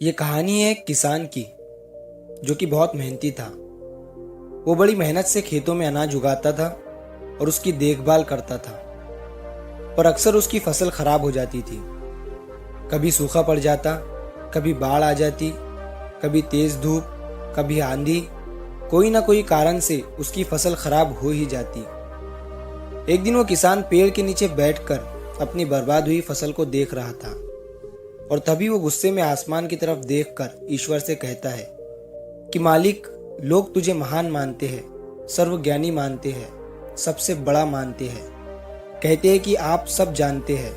ये कहानी है एक किसान की जो कि बहुत मेहनती था। वो बड़ी मेहनत से खेतों में अनाज उगाता था और उसकी देखभाल करता था, पर अक्सर उसकी फसल खराब हो जाती थी। कभी सूखा पड़ जाता, कभी बाढ़ आ जाती, कभी तेज धूप, कभी आंधी। कोई ना कोई कारण से उसकी फसल खराब हो ही जाती। एक दिन वो किसान पेड़ के नीचे बैठकर अपनी बर्बाद हुई फसल को देख रहा था और तभी वो गुस्से में आसमान की तरफ देखकर ईश्वर से कहता है कि मालिक, लोग तुझे महान मानते हैं, सर्वज्ञानी मानते हैं, सबसे बड़ा मानते हैं। कहते हैं कि आप सब जानते हैं,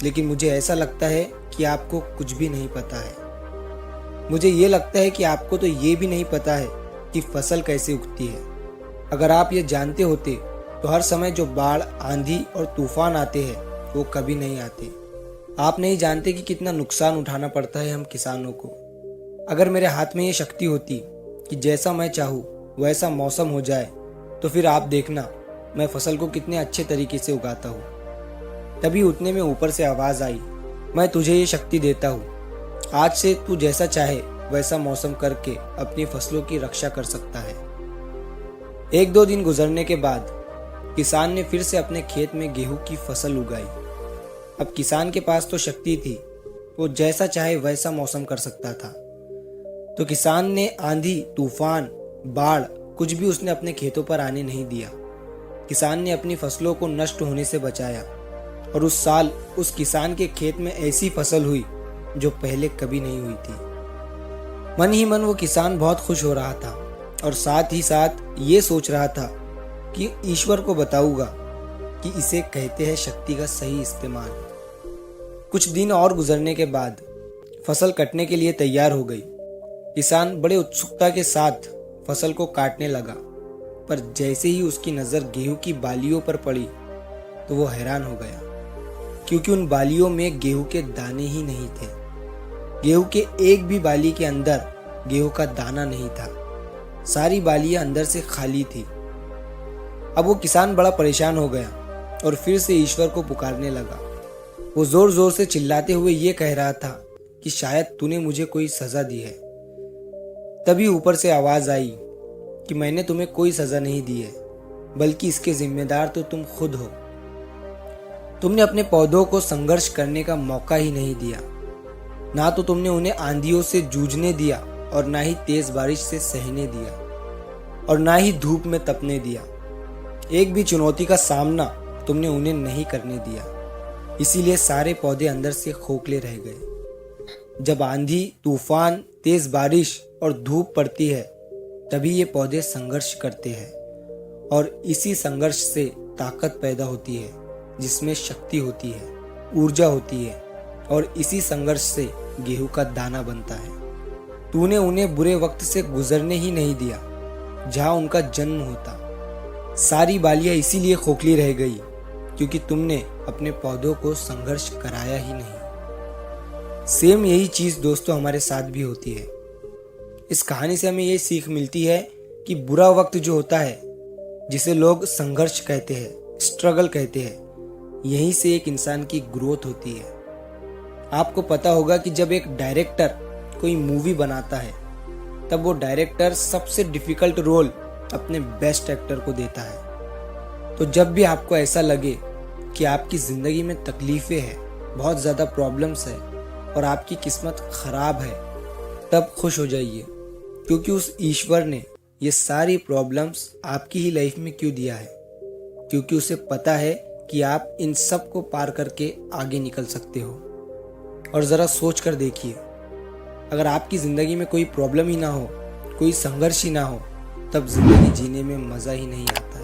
लेकिन मुझे ऐसा लगता है कि आपको कुछ भी नहीं पता है। मुझे ये लगता है कि आपको तो ये भी नहीं पता है कि फसल कैसे उगती है। अगर आप ये जानते होते तो हर समय जो बाढ़, आंधी और तूफान आते हैं वो कभी नहीं आते। आप नहीं जानते कि कितना नुकसान उठाना पड़ता है हम किसानों को। अगर मेरे हाथ में ये शक्ति होती कि जैसा मैं चाहूँ वैसा मौसम हो जाए, तो फिर आप देखना मैं फसल को कितने अच्छे तरीके से उगाता हूँ। तभी उतने में ऊपर से आवाज आई, मैं तुझे ये शक्ति देता हूँ। आज से तू जैसा चाहे वैसा मौसम करके अपनी फसलों की रक्षा कर सकता है। एक दो दिन गुजरने के बाद किसान ने फिर से अपने खेत में गेहूं की फसल उगाई। अब किसान के पास तो शक्ति थी, वो जैसा चाहे वैसा मौसम कर सकता था। तो किसान ने आंधी, तूफान, बाढ़ कुछ भी उसने अपने खेतों पर आने नहीं दिया। किसान ने अपनी फसलों को नष्ट होने से बचाया और उस साल उस किसान के खेत में ऐसी फसल हुई जो पहले कभी नहीं हुई थी। मन ही मन वो किसान बहुत खुश हो रहा था और साथ ही साथ ये सोच रहा था कि ईश्वर को बताऊंगा कि इसे कहते हैं शक्ति का सही इस्तेमाल। कुछ दिन और गुजरने के बाद फसल कटने के लिए तैयार हो गई। किसान बड़े उत्सुकता के साथ फसल को काटने लगा, पर जैसे ही उसकी नजर गेहूं की बालियों पर पड़ी तो वो हैरान हो गया, क्योंकि उन बालियों में गेहूं के दाने ही नहीं थे। गेहूं के एक भी बाली के अंदर गेहूं का दाना नहीं था। सारी बालियां अंदर से खाली थी। अब वो किसान बड़ा परेशान हो गया और फिर से ईश्वर को पुकारने लगा। वो जोर जोर से चिल्लाते हुए ये कह रहा था कि शायद तूने मुझे कोई सजा दी है। तभी ऊपर से आवाज आई कि मैंने तुम्हें कोई सजा नहीं दी है, बल्कि इसके जिम्मेदार तो तुम खुद हो। तुमने अपने पौधों को संघर्ष करने का मौका ही नहीं दिया। ना तो तुमने उन्हें आंधियों से जूझने दिया और ना ही तेज बारिश से सहने दिया और ना ही धूप में तपने दिया। एक भी चुनौती का सामना तुमने उन्हें नहीं करने दिया। इसीलिए सारे पौधे अंदर से खोखले रह गए। जब आंधी, तूफान, तेज बारिश और धूप पड़ती है, तभी ये पौधे संघर्ष करते हैं और इसी संघर्ष से ताकत पैदा होती है, जिसमें शक्ति होती है, ऊर्जा होती है और इसी संघर्ष से गेहूं का दाना बनता है। तूने उन्हें बुरे वक्त से गुजरने ही नहीं दिया जहां उनका जन्म होता। सारी बालियां इसीलिए खोखली रह गई क्योंकि तुमने अपने पौधों को संघर्ष कराया ही नहीं। सेम यही चीज दोस्तों हमारे साथ भी होती है। इस कहानी से हमें ये सीख मिलती है कि बुरा वक्त जो होता है, जिसे लोग संघर्ष कहते हैं, स्ट्रगल कहते हैं, यहीं से एक इंसान की ग्रोथ होती है। आपको पता होगा कि जब एक डायरेक्टर कोई मूवी बनाता है, तब वो डायरेक्टर सबसे डिफिकल्ट रोल अपने बेस्ट एक्टर को देता है। तो जब भी आपको ऐसा लगे कि आपकी जिंदगी में तकलीफें हैं, बहुत ज्यादा प्रॉब्लम्स है और आपकी किस्मत खराब है, तब खुश हो जाइए, क्योंकि उस ईश्वर ने ये सारी प्रॉब्लम्स आपकी ही लाइफ में क्यों दिया है। क्योंकि उसे पता है कि आप इन सब को पार करके आगे निकल सकते हो। और जरा सोच कर देखिए, अगर आपकी जिंदगी में कोई प्रॉब्लम ही ना हो, कोई संघर्ष ही ना हो, तब जिंदगी जीने में मजा ही नहीं आता है।